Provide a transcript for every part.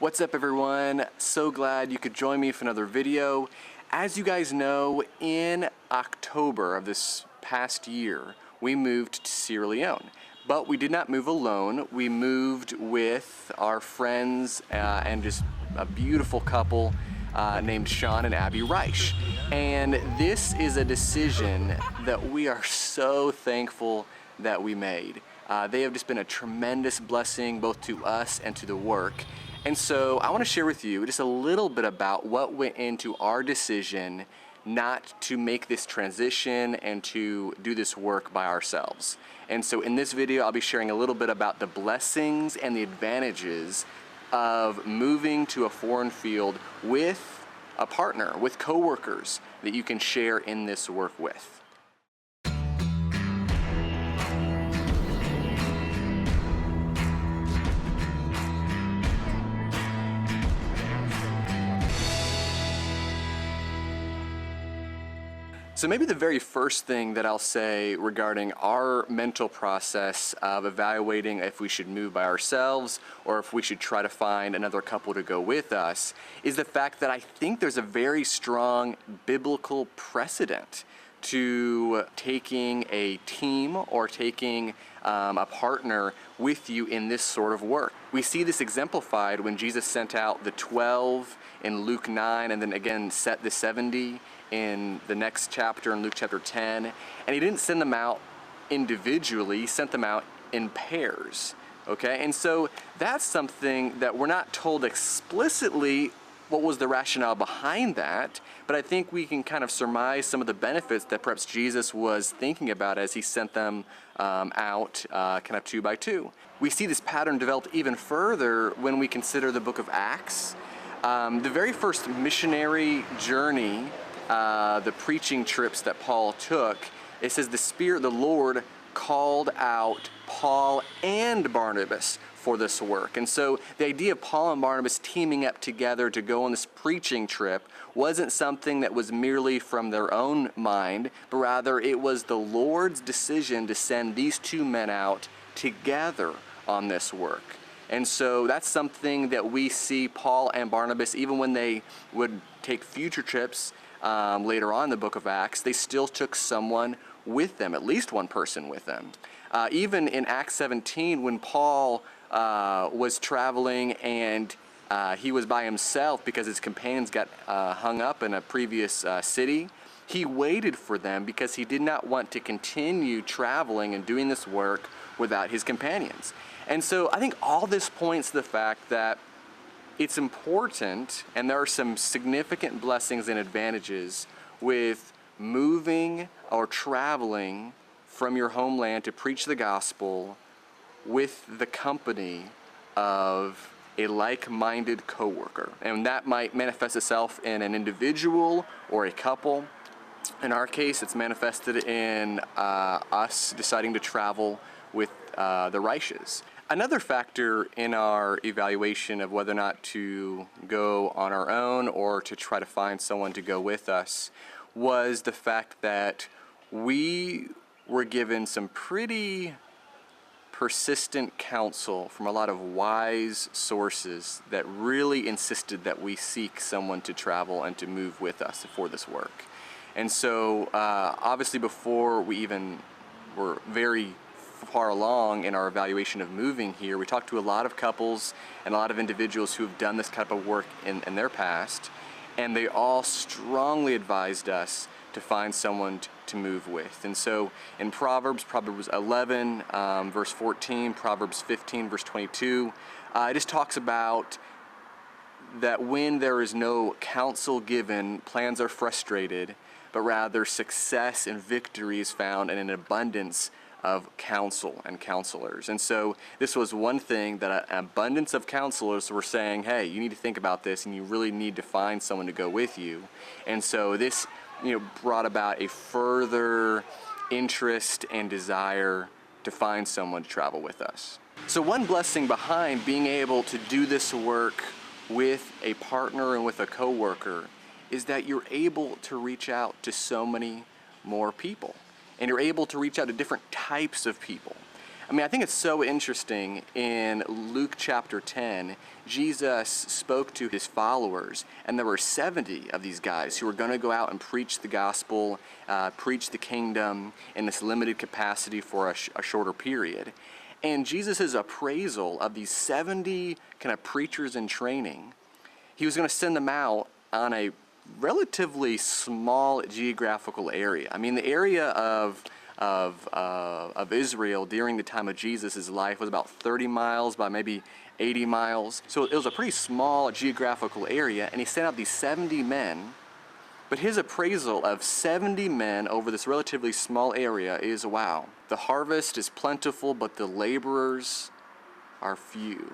What's up everyone? So glad you could join me for another video. As you guys know, in October of this past year, we moved to Sierra Leone. But we did not move alone. We moved with our friends and just a beautiful couple named Sean and Abby Reich. And this is a decision that we are so thankful that we made. They have just been a tremendous blessing both to us and to the work. And so I want to share with you just a little bit about what went into our decision not to make this transition and to do this work by ourselves. And so in this video, I'll be sharing a little bit about the blessings and the advantages of moving to a foreign field with a partner, with coworkers that you can share in this work with. So maybe the very first thing that I'll say regarding our mental process of evaluating if we should move by ourselves or if we should try to find another couple to go with us is the fact that I think there's a very strong biblical precedent to taking a team or taking a partner with you in this sort of work. We see this exemplified when Jesus sent out the 12 in Luke 9 and then again set the 70 in the next chapter in Luke chapter 10. And he didn't send them out individually, he sent them out in pairs. Okay, and so that's something that we're not told explicitly what was the rationale behind that, but I think we can kind of surmise some of the benefits that perhaps Jesus was thinking about as he sent them out kind of 2 by 2. We see this pattern developed even further when we consider the book of Acts. The very first missionary journey, the preaching trips that Paul took, it says the Lord called out Paul and Barnabas for this work. And so the idea of Paul and Barnabas teaming up together to go on this preaching trip wasn't something that was merely from their own mind, but rather it was the Lord's decision to send these two men out together on this work. And so that's something that we see Paul and Barnabas, even when they would take future trips later on in the book of Acts, they still took someone with them, at least one person with them. Even in Acts 17, when Paul was traveling and he was by himself because his companions got hung up in a previous city, he waited for them because he did not want to continue traveling and doing this work without his companions. And so I think all this points to the fact that it's important, and there are some significant blessings and advantages with moving or traveling from your homeland to preach the gospel with the company of a like-minded coworker. And that might manifest itself in an individual or a couple. In our case, it's manifested in us deciding to travel with the Reiches. Another factor in our evaluation of whether or not to go on our own or to try to find someone to go with us was the fact that we were given some pretty persistent counsel from a lot of wise sources that really insisted that we seek someone to travel and to move with us for this work. And so obviously before we even were very far along in our evaluation of moving here, we talked to a lot of couples and a lot of individuals who have done this type of work in their past, and they all strongly advised us to find someone to move with. And so in Proverbs 11 verse 14, Proverbs 15 verse 22, it just talks about that when there is no counsel given, plans are frustrated, but rather success and victory is found in an abundance of counsel and counselors. And so this was one thing that an abundance of counselors were saying, hey, you need to think about this and you really need to find someone to go with you. And so this, brought about a further interest and desire to find someone to travel with us. So one blessing behind being able to do this work with a partner and with a coworker is that you're able to reach out to so many more people. And you're able to reach out to different types of people. I mean, I think it's so interesting. In Luke chapter 10, Jesus spoke to his followers, and there were 70 of these guys who were going to go out and preach the gospel, preach the kingdom in this limited capacity for a shorter period. And Jesus' appraisal of these 70 kind of preachers in training, he was going to send them out on a relatively small geographical area. I mean, the area of Israel during the time of Jesus' life was about 30 miles by maybe 80 miles. So it was a pretty small geographical area, and he sent out these 70 men. But his appraisal of 70 men over this relatively small area is, wow, the harvest is plentiful, but the laborers are few.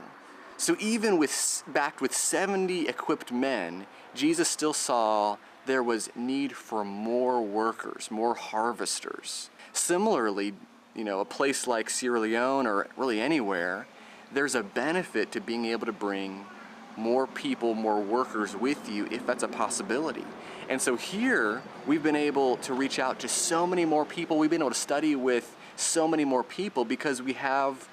So even backed with 70 equipped men, Jesus still saw there was need for more workers, more harvesters. Similarly, a place like Sierra Leone or really anywhere, there's a benefit to being able to bring more people, more workers with you if that's a possibility. And so here, we've been able to reach out to so many more people. We've been able to study with so many more people because we have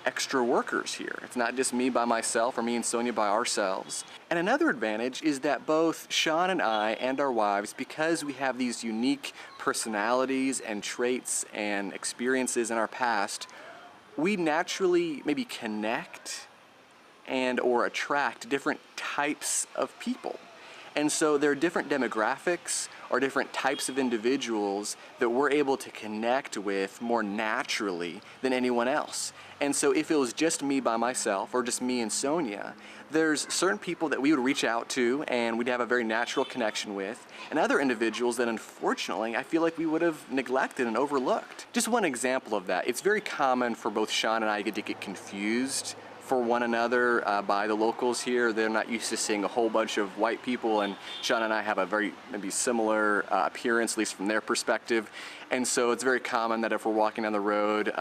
extra workers here. It's not just me by myself or me and Sonia by ourselves. And another advantage is that both Sean and I and our wives, because we have these unique personalities and traits and experiences in our past, we naturally maybe connect and or attract different types of people. And so there are different demographics or different types of individuals that we're able to connect with more naturally than anyone else. And so if it was just me by myself or just me and Sonia, there's certain people that we would reach out to and we'd have a very natural connection with, and other individuals that unfortunately I feel like we would have neglected and overlooked. Just one example of that, it's very common for both Sean and I to get confused for one another by the locals here. They're not used to seeing a whole bunch of white people, and Sean and I have a very maybe similar appearance, at least from their perspective. And so it's very common that if we're walking down the road,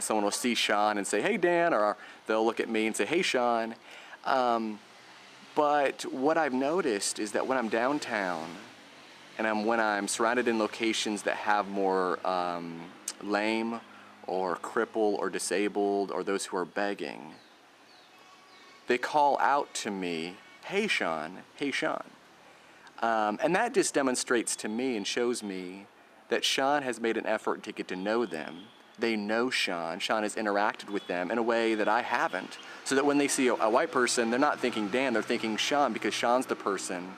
someone will see Sean and say, "Hey Dan," or they'll look at me and say, "Hey Sean." But what I've noticed is that when I'm downtown and when I'm surrounded in locations that have more lame or crippled or disabled or those who are begging, they call out to me, "Hey Sean, hey Sean." And that just demonstrates to me and shows me that Sean has made an effort to get to know them. They know Sean. Sean has interacted with them in a way that I haven't. So that when they see a white person, they're not thinking Dan, they're thinking Sean, because Sean's the person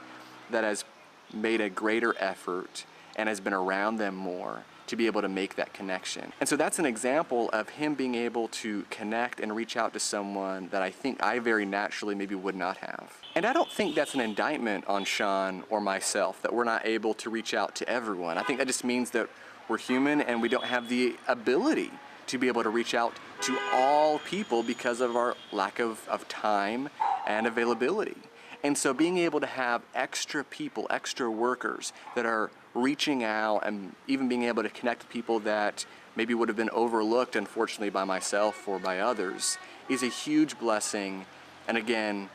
that has made a greater effort and has been around them more to be able to make that connection. And so that's an example of him being able to connect and reach out to someone that I think I very naturally maybe would not have. And I don't think that's an indictment on Sean or myself, that we're not able to reach out to everyone. I think that just means that we're human and we don't have the ability to be able to reach out to all people because of our lack of time and availability. And so being able to have extra people, extra workers that are reaching out and even being able to connect with people that maybe would have been overlooked, unfortunately, by myself or by others, is a huge blessing, and again,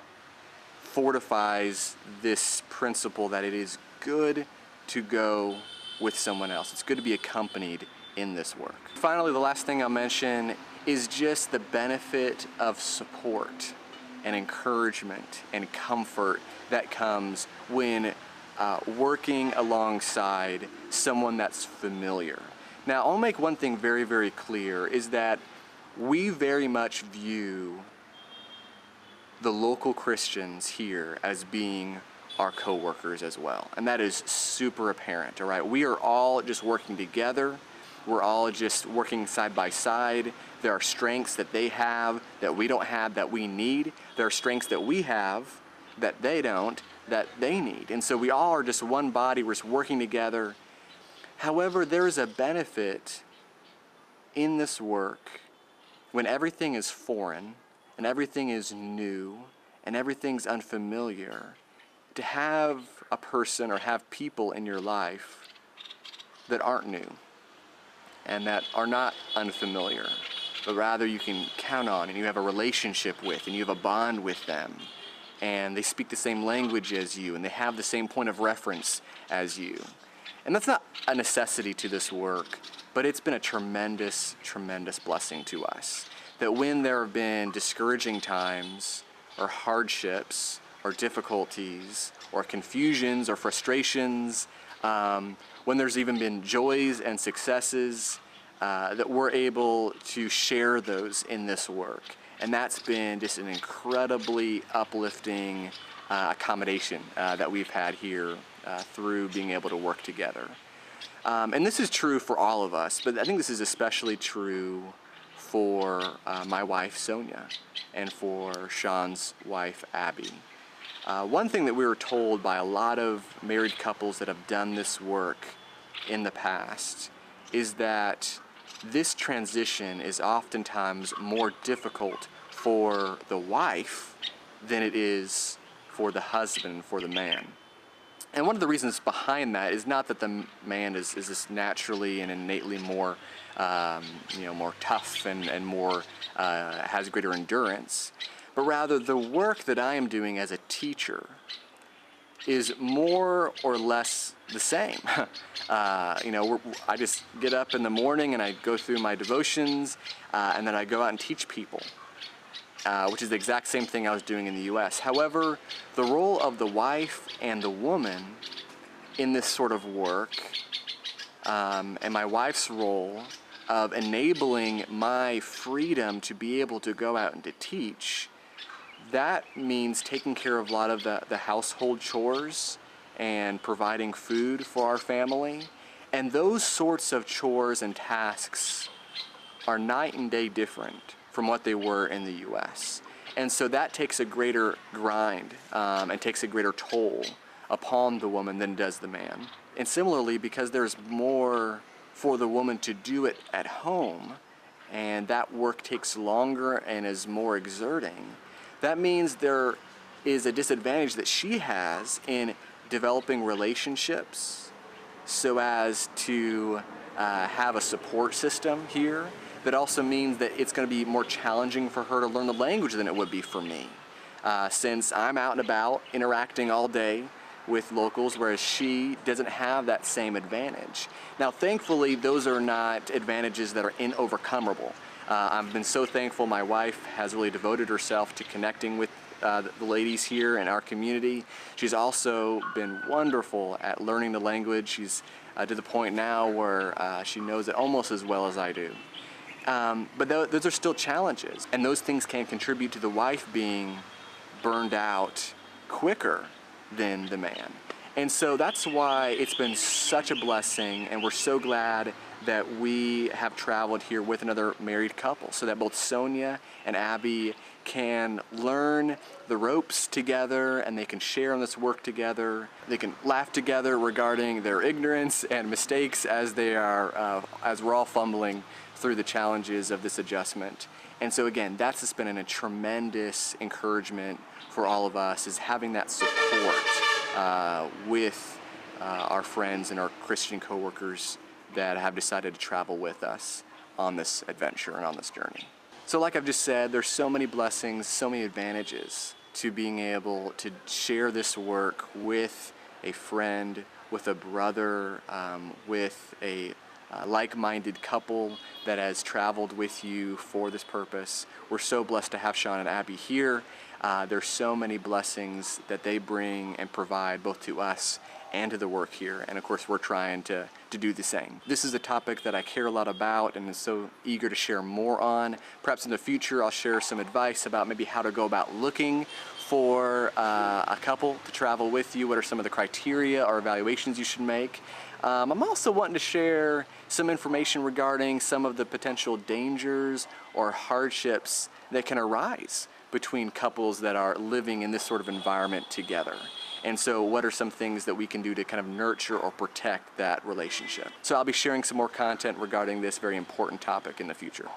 fortifies this principle that it is good to go with someone else. It's good to be accompanied in this work. Finally, the last thing I'll mention is just the benefit of support and encouragement and comfort that comes when working alongside someone that's familiar. Now, I'll make one thing very, very clear, is that we very much view the local Christians here as being our co-workers as well. And that is super apparent, all right? We are all just working together. We're all just working side by side. There are strengths that they have that we don't have that we need. There are strengths that we have that they don't, that they need. And so we all are just one body, we're just working together. However, there is a benefit in this work when everything is foreign and everything is new and everything's unfamiliar, to have a person or have people in your life that aren't new and that are not unfamiliar, but rather you can count on and you have a relationship with and you have a bond with them, and they speak the same language as you and they have the same point of reference as you. And that's not a necessity to this work, but it's been a tremendous, tremendous blessing to us. That when there have been discouraging times or hardships or difficulties or confusions or frustrations, when there's even been joys and successes, that we're able to share those in this work. And that's been just an incredibly uplifting accommodation that we've had here through being able to work together. And this is true for all of us, but I think this is especially true for my wife Sonia and for Sean's wife Abby. One thing that we were told by a lot of married couples that have done this work in the past is that this transition is oftentimes more difficult for the wife than it is for the husband, for the man. And one of the reasons behind that is not that the man is just naturally and innately more, more tough and more has greater endurance, but rather the work that I am doing as a teacher is more or less the same. I just get up in the morning and I go through my devotions, and then I go out and teach people, which is the exact same thing I was doing in the U.S. However, the role of the wife and the woman in this sort of work, and my wife's role of enabling my freedom to be able to go out and to teach, that means taking care of a lot of the household chores and providing food for our family. And those sorts of chores and tasks are night and day different from what they were in the U.S. And so that takes a greater grind and takes a greater toll upon the woman than does the man. And similarly, because there's more for the woman to do it at home, and that work takes longer and is more exerting, that means there is a disadvantage that she has in developing relationships so as to have a support system here. That also means that it's going to be more challenging for her to learn the language than it would be for me, since I'm out and about interacting all day with locals, whereas she doesn't have that same advantage. Now, thankfully, those are not advantages that are inovercomable. I've been so thankful my wife has really devoted herself to connecting with the ladies here in our community. She's also been wonderful at learning the language. She's to the point now where she knows it almost as well as I do. But those are still challenges, and those things can contribute to the wife being burned out quicker than the man. And so that's why it's been such a blessing, and we're so glad that we have traveled here with another married couple so that both Sonia and Abby can learn the ropes together, and they can share on this work together. They can laugh together regarding their ignorance and mistakes as we're all fumbling through the challenges of this adjustment. And so again, that's just been a tremendous encouragement for all of us, is having that support with our friends and our Christian coworkers that have decided to travel with us on this adventure and on this journey. So like I've just said, there's so many blessings, so many advantages to being able to share this work with a friend, with a brother, with a like-minded couple that has traveled with you for this purpose. We're so blessed to have Sean and Abby here. There's so many blessings that they bring and provide both to us and to the work here, and of course we're trying to do the same. This is a topic that I care a lot about and is so eager to share more on. Perhaps in the future I'll share some advice about maybe how to go about looking for a couple to travel with you. What are some of the criteria or evaluations you should make? I'm also wanting to share some information regarding some of the potential dangers or hardships that can arise between couples that are living in this sort of environment together. And so what are some things that we can do to kind of nurture or protect that relationship? So I'll be sharing some more content regarding this very important topic in the future.